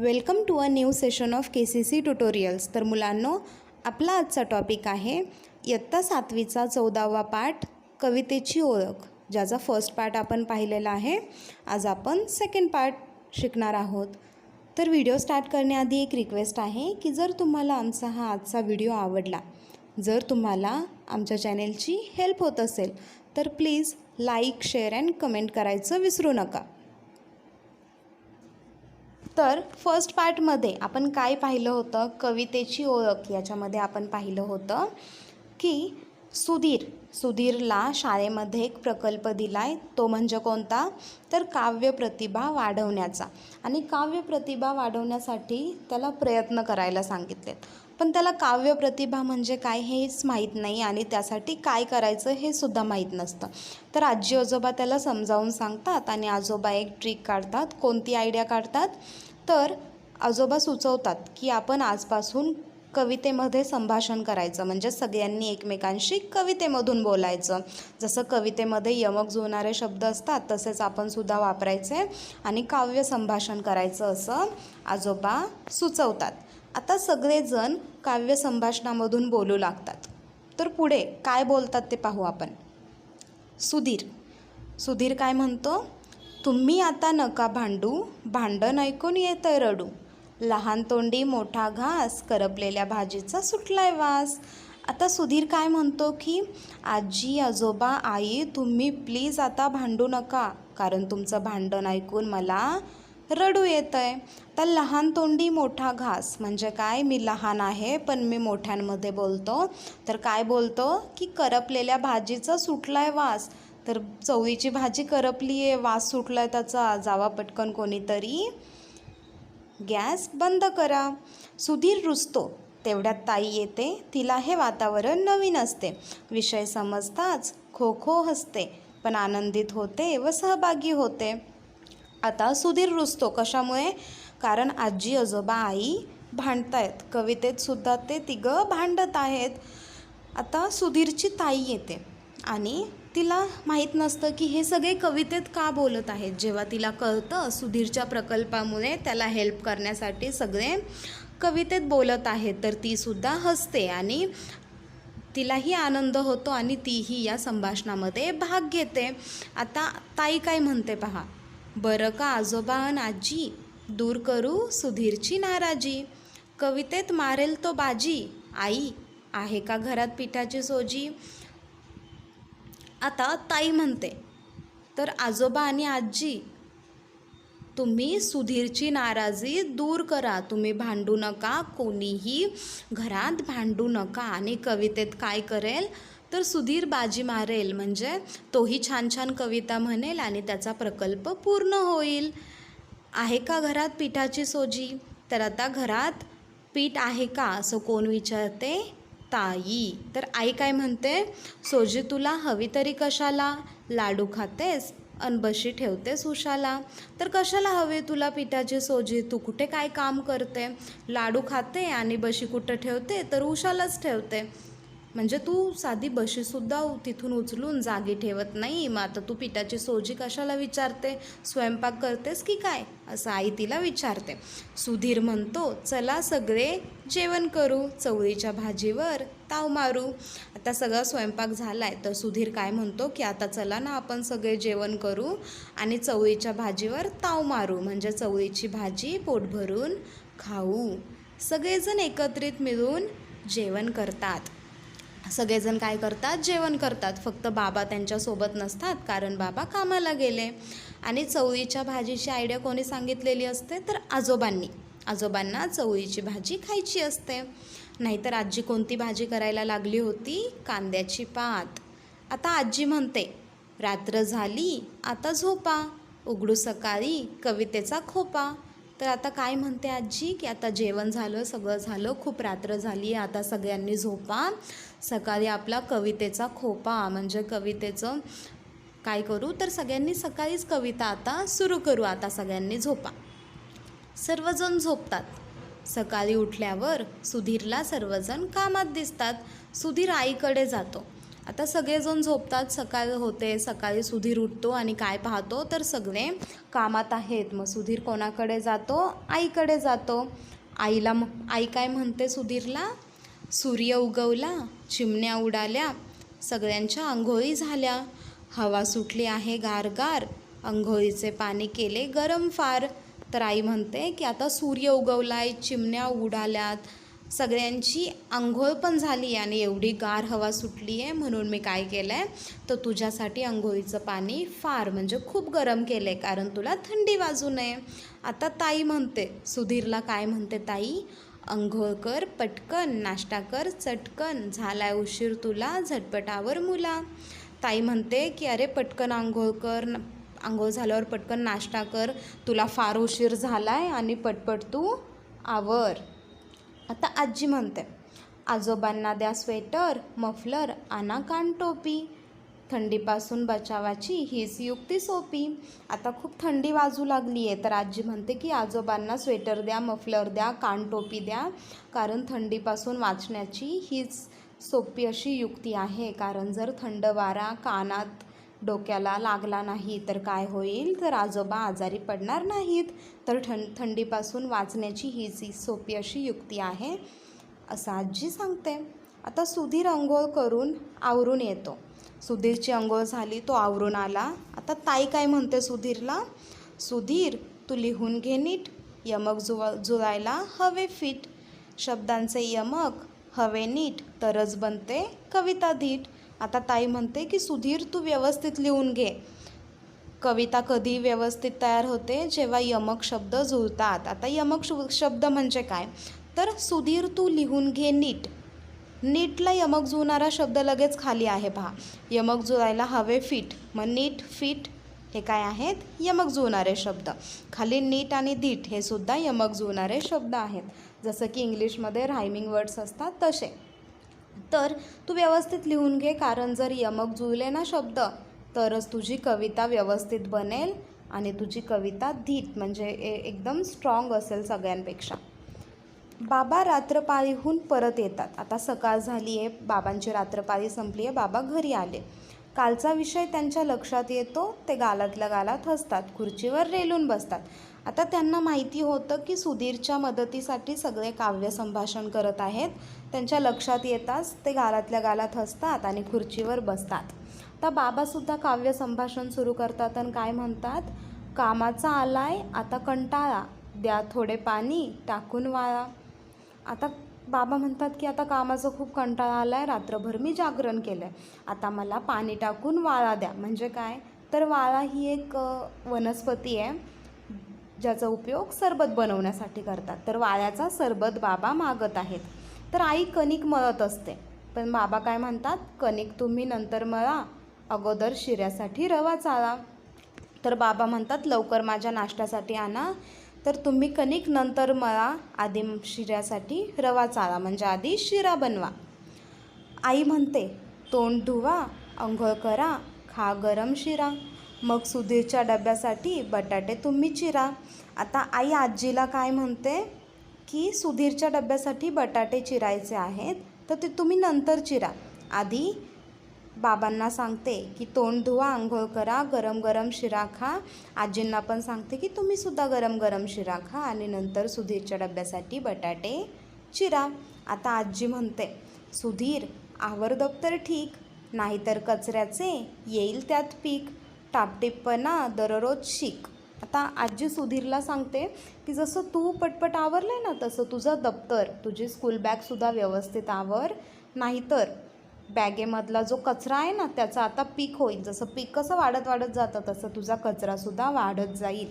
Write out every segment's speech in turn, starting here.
Welcome to a new session of KCC tutorials. तर मुलांनो, आपला आजचा टॉपिक आहे इयत्ता 7वीचा 14वा पाठ कवितेची ओळख, ज्याचा फर्स्ट पार्ट आपण पाहिलेला आहे। आज आपण सेकंड पार्ट शिकणार आहोत। तर व्हिडिओ स्टार्ट करण्याआधी एक रिक्वेस्ट आहे की जर तुम्हाला आमचा हा आजचा व्हिडिओ आवडला, जर तुम्हाला आमच्या चॅनेलची हेल्प होत असेल तर please like, share and comment करायचं विसरू नका। तर फर्स्ट पार्टमध्ये आपण काय पाहिलं होतं, कवितेची ओळख। याच्यामध्ये आपण पाहिलं होतं की सुधीरला शाळेमध्ये एक प्रकल्प दिला आहे, तो म्हणजे कोणता, तर काव्य प्रतिभा वाढवण्याचा। आणि काव्य प्रतिभा वाढवण्यासाठी त्याला प्रयत्न करायला सांगितलेत, पण त्याला काव्य प्रतिभा म्हणजे काय हेच माहीत नाही आणि त्यासाठी काय करायचं हे सुद्धा माहीत नसतं। तर आजी आजोबा त्याला समजावून सांगतात आणि आजोबा एक ट्रिक काढतात। कोणती आयडिया काढतात, तर आजोबा सुचवतात की आपण आजपासून कवितेमध्ये संभाषण करायचं, म्हणजे सगळ्यांनी एकमेकांशी कवितेमधून बोलायचं। जसं कवितेमध्ये यमक जुळणारे शब्द असतात तसेच आपण सुद्धा वापरायचे आणि काव्य संभाषण करायचं असं आजोबा सुचवतात। आता सगळेजण काव्य संभाषणामधून बोलू लागतात। तर पुढे काय बोलतात ते पाहू आपण। सुधीर काय म्हणतो, तुम्ही आता नका भांडू, भांडण ऐकून येतंय रडू, लहान तोंडी मोठा घास, करपलेल्या भाजीचा सुटलाय वास। आता सुधीर काय म्हणतो की आजी आजोबा आई तुम्ही प्लीज आता भांडू नका, कारण तुमचं भांडण ऐकून मला रडू येतंय। तर लहान तोंडी मोठा घास म्हणजे काय, मी लहान आहे पण मी मोठ्यांमध्ये बोलतो। तर काय बोलतो की करपलेल्या भाजीचा सुटलाय वास, तर चवळीची भाजी करपली आहे, वास सुटलाय त्याचा, जावा पटकन कोणीतरी गॅस बंद करा। सुधीर रुसतो, तेवढ्यात ताई येते, तिला हे वातावरण नवीन असते, विषय समजताच खो खो हसते, पण आनंदित होते व सहभागी होते। आता सुधीर रुसतो कशामुळे, कारण आजी आजोबा आई भांडतायत, कवितेत सुद्धा ते तिघं भांडत आहेत। आता सुधीरची ताई येते आणि तिला माहीत नसतं की हे सगळे कवितेत का बोलत आहेत। जेव्हा तिला कळतं सुधीरच्या प्रकल्पामुळे त्याला हेल्प करण्यासाठी सगळे कवितेत बोलत आहेत, तर ती सुद्धा हसते आणि तिलाही आनंद होतो आणि तीही या संभाषणामध्ये भाग घेते। आता ताई काय म्हणते पहा, बरं का आजोबा अन आजी, दूर करू सुधीरची नाराजी, कवितेत मारेल तो बाजी, आई आहे का घरात पिठाची सोजी। आता ताई म्हणते, तर आजोबा आणि आजी तुम्ही सुधीरची नाराजी दूर करा, तुम्ही भांडू नका, कोणीही घरात भांडू नका। आणि कवितेत काय करेल, तर सुधीर बाजी मारेल, म्हणजे तोही छान छान कविता म्हणेल आणि त्याचा प्रकल्प पूर्ण होईल। आहे का घरात पिठाची सोजी, तर आता घरात पीठ आहे का असं कोण विचारते, ताई। तर आई काय म्हणते, सोजी तुला हवी तरी कशाला, लाडू खातेस अन बशी ठेवतेस उशाला। तर कशाला हवे तुला पिठाची सोजी, तू कुठे काय काम करते, लाडू खाते आणि बशी कुठं ठेवते, तर उशालाच ठेवते, म्हणजे तू साधी बशीसुद्धा तिथून उचलून जागी ठेवत नाही, मग आता तू पिठाची सोजी कशाला विचारते, स्वयंपाक करतेस की काय, असं आई तिला विचारते। सुधीर म्हणतो, चला सगळे जेवण करू, चवळीच्या भाजीवर ताव मारू। आता सगळा स्वयंपाक झाला आहे, तर सुधीर काय म्हणतो की आता चला ना आपण सगळे जेवण करू आणि चवळीच्या भाजीवर ताव मारू, म्हणजे चवळीची भाजी पोट भरून खाऊ। सगळेजण एकत्रित मिळून जेवण करतात। सगळेजण काय करतात, जेवण करतात। फक्त बाबा त्यांच्यासोबत नसतात, कारण बाबा कामाला गेले। आणि चवळीच्या भाजीची आयडिया कोणी सांगितलेली असते, तर आजोबांना चवळीची भाजी खायची असते। नाहीतर आजी कोणती भाजी करायला लागली होती, कांद्याची पात। आता आजी म्हणते, रात्र झाली आता झोपा, उघडू सकाळी कवितेचा खोपा। तर आता काय म्हणते आजी की आता जेवण झालं, सगळं झालं, खूप रात्र झाली, आता सगळ्यांनी झोपा, सकाळी आपला कवितेचा खोपा, म्हणजे कवितेचं काय करू, तर सगळ्यांनी सकाळीच कविता आता सुरू करू, आता सगळ्यांनी झोपा। सर्वजण झोपतात। सकाळी उठल्यावर सुधीरला सर्वजण कामात दिसतात। सुधीर आईकडे जातो आता सगळेजण झोपतात, सकाळ होते, सकाळी सुधीर उठतो आणि काय पाहतो तर सगळे कामात आहेत. मग सुधीर कोणाकडे जातो? आईकडे जातो. आई काय म्हणते सुधीरला? सूर्य उगवला, चिमण्या उडाल्या, सगळ्यांच्या अंघोळी झाल्या, हवा सुटली आहे गारगार, अंघोळीचे पाणी केले गरम फार. तर आई म्हणते की आता सूर्य उगवलाय, चिमण्या उडाल्यात, सगळ्यांची अंघोळ पण झाली आणि एवढी गार हवा सुटली आहे, म्हणून मी काय केलं आहे तर तुझ्यासाठी अंघोळीचं पाणी फार म्हणजे खूप गरम केलं आहे, कारण तुला थंडी वाजू नये. आता ताई म्हणते सुधीरला, काय म्हणते ताई? अंघोळ कर पटकन, नाश्ता कर चटकन, झालाय उशीर तुला, झटपटावर मुला. ताई म्हणते की अरे पटकन अंघोळ कर, अंघोळ झाल्यावर पटकन नाश्ता कर, तुला फार उशीर झालाय आणि पटपट तू आवर. आता आजी म्हणते आजोबांना द्या स्वेटर, मफलर, आणा कानटोपी, थंडीपासून बचावाची हीच युक्ती सोपी. आता खूप थंडी वाजू लागली आहे, तर आजी म्हणते की आजोबांना स्वेटर द्या, मफलर द्या, कानटोपी द्या, कारण थंडीपासून वाचण्याची हीच सोपी अशी युक्ती आहे. कारण जर थंड वारा कानात डोक्याला लागला नाही तर काय होईल, तर आजोबा आजारी पडणार नाहीत. तर थंडीपासून वाचण्याची हीच सोपी अशी युक्ती आहे, असं आजी सांगते. आता सुधीर अंघोळ करून आवरून येतो. सुधीरची अंघोळ झाली, तो आवरून आला. आता ताई काय म्हणते सुधीरला? सुधीर तू लिहून घे नीट, यमक जुळायला हवे फिट, शब्दांचे यमक हवे नीट, तरच बनते कविता धीट. आता ताई म्हणते की सुधीर तू व्यवस्थित लिहून घे. कविता कधी व्यवस्थित तयार होते? जेव्हा यमक शब्द जुळतात. आता यमक शब्द म्हणजे काय? तर सुधीर तू लिहून घे नीट. नीटला यमक जुळणारा शब्द लगेच खाली आहे पहा, यमक जुळायला हवे फिट. मग नीट फिट हे काय आहेत? यमक जुळणारे शब्द. खाली नीट आणि धीट हे सुद्धा यमक जुळणारे शब्द आहेत, जसं की इंग्लिशमध्ये रायमिंग वर्ड्स असतात तसे. तर तू व्यवस्थित लिहून घे, कारण जर यमक जुळले ना शब्द तरच तुझी कविता व्यवस्थित बनेल आणि तुझी कविता धीट म्हणजे एकदम स्ट्रॉंग असेल सगळ्यांपेक्षा. बाबा रात्रपाळीहून परत येतात. आता सकाळ झाली आहे, बाबांची रात्रपाळी संपली आहे, बाबा घरी आले. कालचा विषय त्यांच्या लक्षात येतो, ते गालातल्या गालात हसतात, खुर्चीवर रेलून बसतात. आता त्यांना माहिती होतं की सुधीरच्या मदतीसाठी सगळे काव्य संभाषण करत आहेत. त्यांच्या लक्षात येताच ते गालातल्या गालात हसतात आणि खुर्चीवर बसतात. आता बाबासुद्धा काव्य संभाषण सुरू करतात आणि काय म्हणतात? कामाचा आलाय आता कंटाळा, द्या थोडे पाणी टाकून वाळा. आता बाबा म्हणतात की आता कामाचं खूप कंटाळा आला आहे, रात्रभर मी जागरण केलं आहे, आता मला पाणी टाकून वाळा द्या. म्हणजे काय? तर वाळा ही एक वनस्पती आहे ज्याचा उपयोग सरबत बनवण्यासाठी करतात. तर वाळ्याचा सरबत बाबा मागत आहेत. तर आई कणिक मळत असते, पण बाबा काय म्हणतात? कणिक तुम्ही नंतर मळा, अगोदर शिऱ्यासाठी रवा चाळा. तर बाबा म्हणतात लवकर माझ्या नाश्त्यासाठी आणा, तर तुम्ही कणिक नंतर मळा, आधी शिऱ्यासाठी रवा चाळा, म्हणजे आधी शिरा बनवा. आई म्हणते तोंड धुवा, अंघोळ करा, खा गरम शिरा, मग सुधीरच्या डब्यासाठी बटाटे तुम्ही चिरा. आता आई आजीला काय म्हणते की सुधीरच्या डब्यासाठी बटाटे चिरायचे आहेत, तर ते तुम्ही नंतर चिरा. आधी बाबांना सांगते की तोंड धुवा, अंघोळ करा, गरम गरम शिरा खा. आजींना पण सांगते की तुम्हीसुद्धा गरम गरम शिरा खा आणि नंतर सुधीरच्या डब्यासाठी बटाटे चिरा. आता आजी म्हणते सुधीर आवर दप्तर ठीक, नाहीतर कचऱ्याचे येईल त्यात पीक, टापटिप्पणा दररोज शिक. आता आजी सुधीरला सांगते की जसं तू पटपट आवरलं आहे ना, तसं तुझं दप्तर, तुझी स्कूल बॅगसुद्धा व्यवस्थित आवर, नाहीतर बॅगेमधला जो कचरा आहे ना त्याचा आता पीक होईल. जसं पीक कसं वाढत वाढत जातं तसं तुझा कचरासुद्धा वाढत जाईल.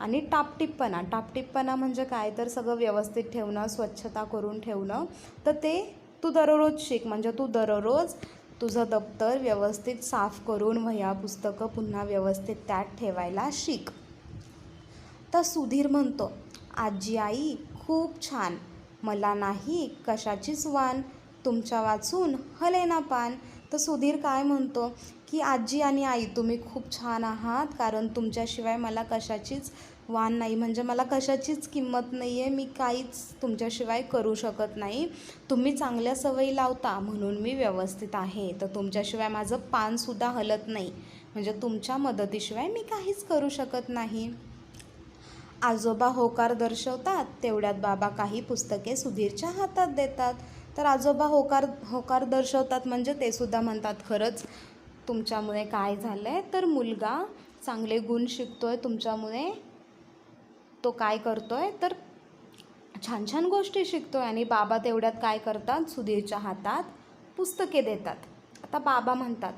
आणि टापटिप्पणा म्हणजे काय? तर सगळं व्यवस्थित ठेवणं, स्वच्छता करून ठेवणं. तर ते तू दररोज शिक, म्हणजे तू दररोज तुझं दप्तर व्यवस्थित साफ करून वह्या पुस्तकं पुन्हा व्यवस्थित त्यात ठेवायला शिक. तर सुधीर म्हणतो आजी आई खूप छान, मला नाही कशाचीच वान, तुमच्या वाचून हले ना पान. तर सुधीर काय म्हणतो की आजी आणि आई तुम्ही खूप छान आहात, कारण तुमच्याशिवाय मला कशाचीच वाण नाही म्हणजे मला कशाचीच किंमत नाही आहे, मी काहीच तुमच्याशिवाय करू शकत नाही. तुम्ही चांगल्या सवयी लावता म्हणून मी व्यवस्थित आहे, तर तुमच्याशिवाय माझं पानसुद्धा हलत नाही, म्हणजे तुमच्या मदतीशिवाय मी काहीच करू शकत नाही. आजोबा होकार दर्शवतात तेवढ्यात बाबा काही पुस्तके सुधीरच्या हातात देतात. तर आजोबा होकार होकार दर्शवतात म्हणजे ते सुद्धा म्हणतात, खरंच तुमच्यामुळे काय झालं आहे, तर मुलगा चांगले गुण शिकतो आहे तुमच्यामुळे, तो काय करतो आहे तर छान छान गोष्टी शिकतो आहे. आणि बाबा तेवढ्यात काय करतात, सुधीरच्या हातात पुस्तके देतात. आता बाबा म्हणतात,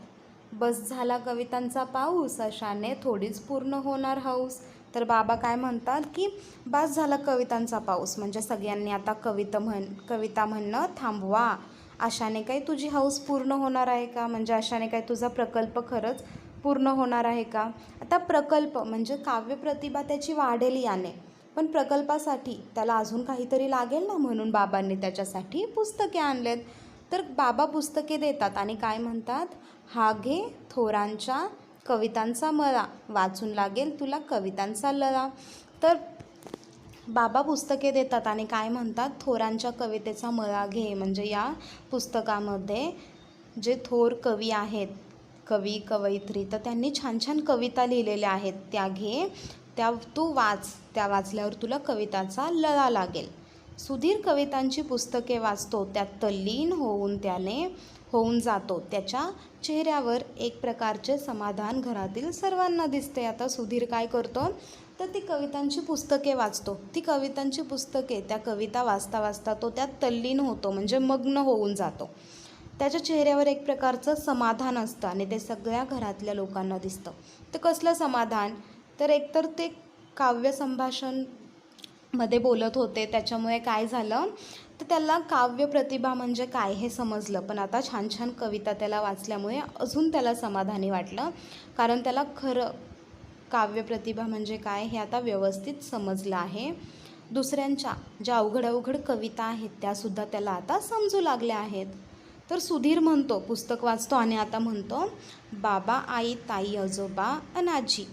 बस झाला कवितांचा पाऊस, अशाने थोडीच पूर्ण होणार हौस. तर बाबा काय म्हणतात की बस झाला कवितांचा पाऊस, म्हणजे सगळ्यांनी आता कविता म्हणणं थांबवा. अशाने काही तुझी हौस पूर्ण होणार आहे का, म्हणजे अशाने काही तुझा प्रकल्प खरंच पूर्ण होणार आहे का. आता प्रकल्प म्हणजे काव्यप्रतिभा त्याची वाढेल याने, पण प्रकल्पासाठी त्याला अजून काहीतरी लागेल ना, म्हणून बाबांनी त्याच्यासाठी पुस्तके आणलेत. तर बाबा पुस्तके देतात आणि काय म्हणतात, हा घे थोरांच्या कवितांचा मळा, वाचून लागेल तुला कवितांचा लळा. तर बाबा पुस्तके देतात आणि काय म्हणतात, थोरांच्या कवितेचा मळा घे, म्हणजे या पुस्तकामध्ये जे थोर कवी आहेत, कवी कवयित्री, तर त्यांनी छान छान कविता लिहिलेल्या आहेत, त्या घे, त्या तू वाच, त्या वाचल्यावर तुला कविताचा लळा लागेल. सुधीर कवितांची पुस्तके वाचतो, त्यात तल्लीन होऊन जातो. त्याच्या चेहऱ्यावर एक प्रकारचे समाधान घरातील सर्वांना दिसते. आता सुधीर काय करतो, तर ती कवितांची पुस्तके वाचतो. ती कवितांची पुस्तके, त्या कविता वाचता वाचता तो त्यात तल्लीन होतो, म्हणजे मग्न होऊन जातो. त्याच्या चेहऱ्यावर एक प्रकारचं समाधान असतं आणि ते सगळ्या घरातल्या लोकांना दिसतं. तर कसलं समाधान, तर एकतर ते काव्य संभाषण मध्ये बोलत होते, त्याच्यामुळे काय झालं, तर त्याला काव्य प्रतिभा म्हणजे काय हे समजलं. पण आता छान छान कविता त्याला वाचल्यामुळे अजून त्याला समाधानी वाटलं, कारण त्याला खरं काव्य प्रतिभा म्हणजे काय हे आता व्यवस्थित समजलं आहे. दुसऱ्यांच्या ज्या अवघड कविता आहेत त्यासुद्धा त्याला आता समजू लागल्या आहेत. तर सुधीर म्हणतो, पुस्तक वाचतो आणि आता म्हणतो, बाबा आई ताई आजोबा अन आजी,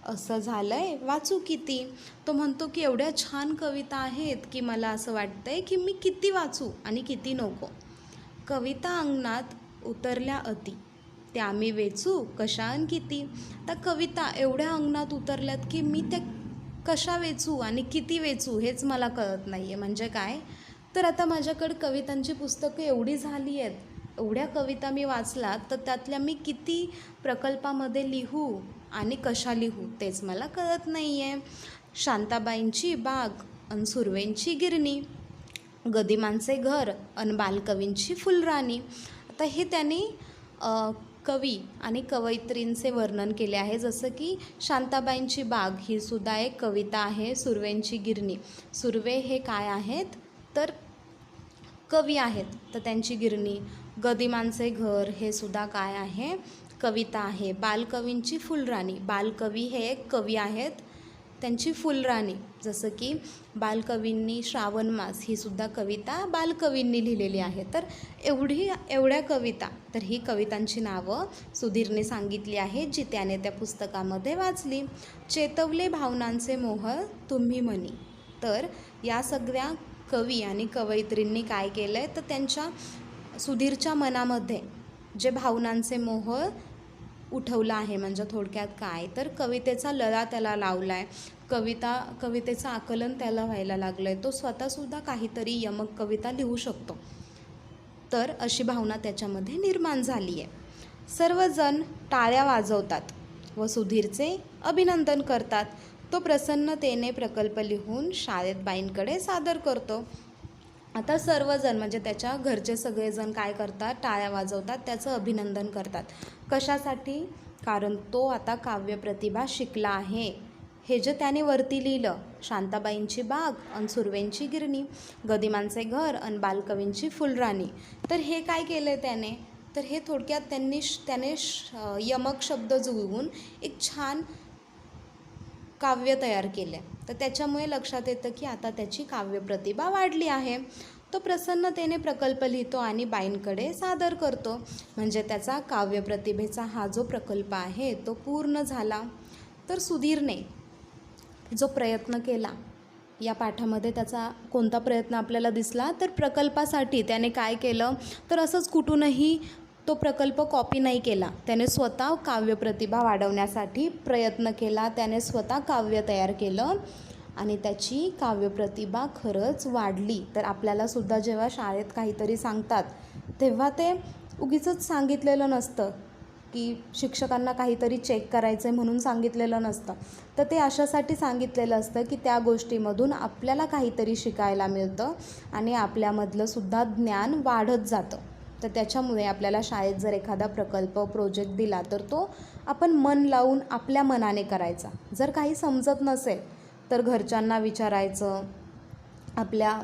असं झालं आहे वाचू किती. तो म्हणतो की एवढ्या छान कविता आहेत की मला असं वाटतं आहे की मी किती वाचू आणि किती नको. कविता अंगणात उतरल्या अति, त्या मी वेचू कशा अन किती. तर कविता एवढ्या अंगणात उतरल्यात की मी त्या कशा वेचू आणि किती वेचू हेच मला कळत नाही आहे. म्हणजे काय, तर आता माझ्याकडे कवितांची पुस्तकं एवढी झाली आहेत, एवढ्या कविता मी वाचलात, तर त्यातल्या मी किती प्रकल्पामध्ये लिहू आणि कशा लिहू तेच मला कळत नाही आहे. शांताबाईंची बाग अन सुर्वेंची गिरणी, गदिमांचे घर अन बालकवींची फुलराणी. आता हे त्यांनी कवी आणि कवयित्रींचे वर्णन केले आहे. जसं की शांताबाईंची बाग ही सुद्धा एक कविता आहे. सुर्वेंची गिरणी, सुर्वे हे काय आहेत तर कवी आहेत, तर त्यांची गिरणी. गदिमांचे घर हे सुद्धा काय आहे, कविता आहे. बालकवींची फुलराणी, बालकवी हे एक कवी आहेत, त्यांची फुलराणी, जसं की बालकवींनी श्रावण मास ही सुद्धा कविता बालकवींनी लिहिलेली आहे. तर एवढ्या कविता, तर ही कवितांची नावं सुधीरने सांगितली आहेत जी त्याने त्या पुस्तकामध्ये वाचली. चेतवले भावनांचे मोह तुम्ही म्हणी, तर या सगळ्या कवी आणि कवयित्रींनी काय केलं आहे, तर त्यांच्या सुधीरच्या मनामध्ये जे भावनांचे मोह उठवला आहे, म्हणजे थोडक्यात काय, तर कवितेचा लळा त्याला लावला आहे, कवितेचं आकलन त्याला व्हायला लागलं आहे, तो स्वतःसुद्धा काहीतरी यमक कविता लिहू शकतो. तर अशी भावना त्याच्यामध्ये निर्माण झाली आहे. सर्वजण टाळ्या वाजवतात व सुधीरचे अभिनंदन करतात. तो प्रसन्नतेने प्रकल्प लिहून शाळेत बाईंकडे सादर करतो. आता सर्वजण म्हणजे त्याच्या घरचे सगळेजण काय करतात, टाळ्या वाजवतात, त्याचं अभिनंदन करतात. कशासाठी, कारण तो आता काव्यप्रतिभा शिकला आहे. हे जे त्याने वरती लिहिलं, शांताबाईंची बाग अन सुर्वेंची गिरणी, गदिमांचे घर अन बालकवींची फुलराणी, तर हे काय केलं आहे त्याने, तर हे थोडक्यात त्याने यमक शब्द जुळवून एक छान काव्य तयार केले. तर त्याच्यामुळे लक्षात येतं की आता त्याची काव्यप्रतिभा वाढली आहे. तो प्रसन्नतेने प्रकल्प लिहितो आणि बाईंकडे सादर करतो, म्हणजे त्याचा काव्यप्रतिभेचा हा जो प्रकल्प आहे तो पूर्ण झाला. तर सुधीरने जो प्रयत्न केला या पाठामध्ये त्याचा कोणता प्रयत्न आपल्याला दिसला, तर प्रकल्पासाठी त्याने काय केलं, तर असंच कुठूनही तो प्रकल्प कॉपी नाही केला. त्याने स्वतः काव्यप्रतिभा वाढवण्यासाठी प्रयत्न केला. त्याने स्वतः काव्य तयार केलं आणि त्याची काव्यप्रतिभा खरंच वाढली. तर आपल्यालासुद्धा जेव्हा शाळेत काहीतरी सांगतात तेव्हा ते उगीचच सांगितलेलं नसतं की शिक्षकांना काहीतरी चेक करायचं आहे म्हणून सांगितलेलं नसतं. तर ते अशासाठी सांगितलेलं असतं की त्या गोष्टीमधून आपल्याला काहीतरी शिकायला मिळतं आणि आपल्यामधलंसुद्धा ज्ञान वाढत जातं. तर त्याच्यामुळे आपल्याला शाळेत जर एखादा प्रकल्प प्रोजेक्ट दिला तर तो आपण मन लावून आपल्या मनाने करायचा. जर काही समजत नसेल तर घरच्यांना विचारायचं, आपल्या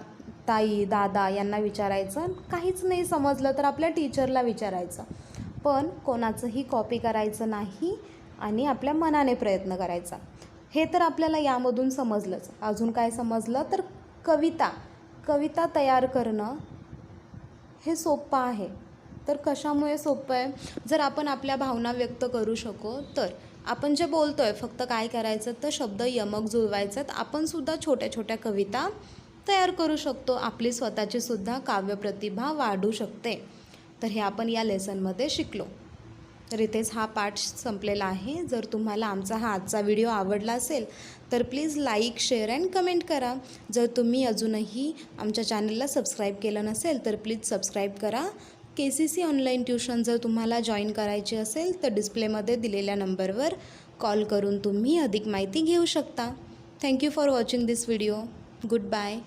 ताई दादा यांना विचारायचं. काहीच नाही समजलं तर आपल्या टीचरला विचारायचं. पण कोणाचंही कॉपी करायचं नाही आणि आपल्या मनाने प्रयत्न करायचा. हे तर आपल्याला यामधून समजलंच. अजून काय समजलं, तर कविता तयार करणं हे सोपं आहे. तर कशामुळे सोपं आहे, जर आपण आपल्या भावना व्यक्त करू शकू तर. आपण जे बोलतो आहे फक्त काय करायचं, तर शब्द यमक जुळवायचं. आपणसुद्धा छोट्या छोट्या कविता तयार करू शकतो. आपली स्वतःचीसुद्धा काव्यप्रतिभा वाढू शकते. तर हे आपण या लेसनमध्ये शिकलो. तर इथेच हा पाठ संपलेला आहे. जर तुम्हाला आमचा हा आजचा व्हिडिओ आवडला असेल तर please like, share and comment करा. जर तुम्ही अजूनही आमच्या चॅनलला सबस्क्राईब केलं नसेल तर प्लीज सबस्क्राईब करा. KCC ऑनलाईन ट्यूशन जर तुम्हाला जॉईन करायची असेल तर डिस्प्लेमध्ये दिलेल्या नंबरवर कॉल करून तुम्ही अधिक माहिती घेऊ शकता. Thank you for watching this video. Good bye.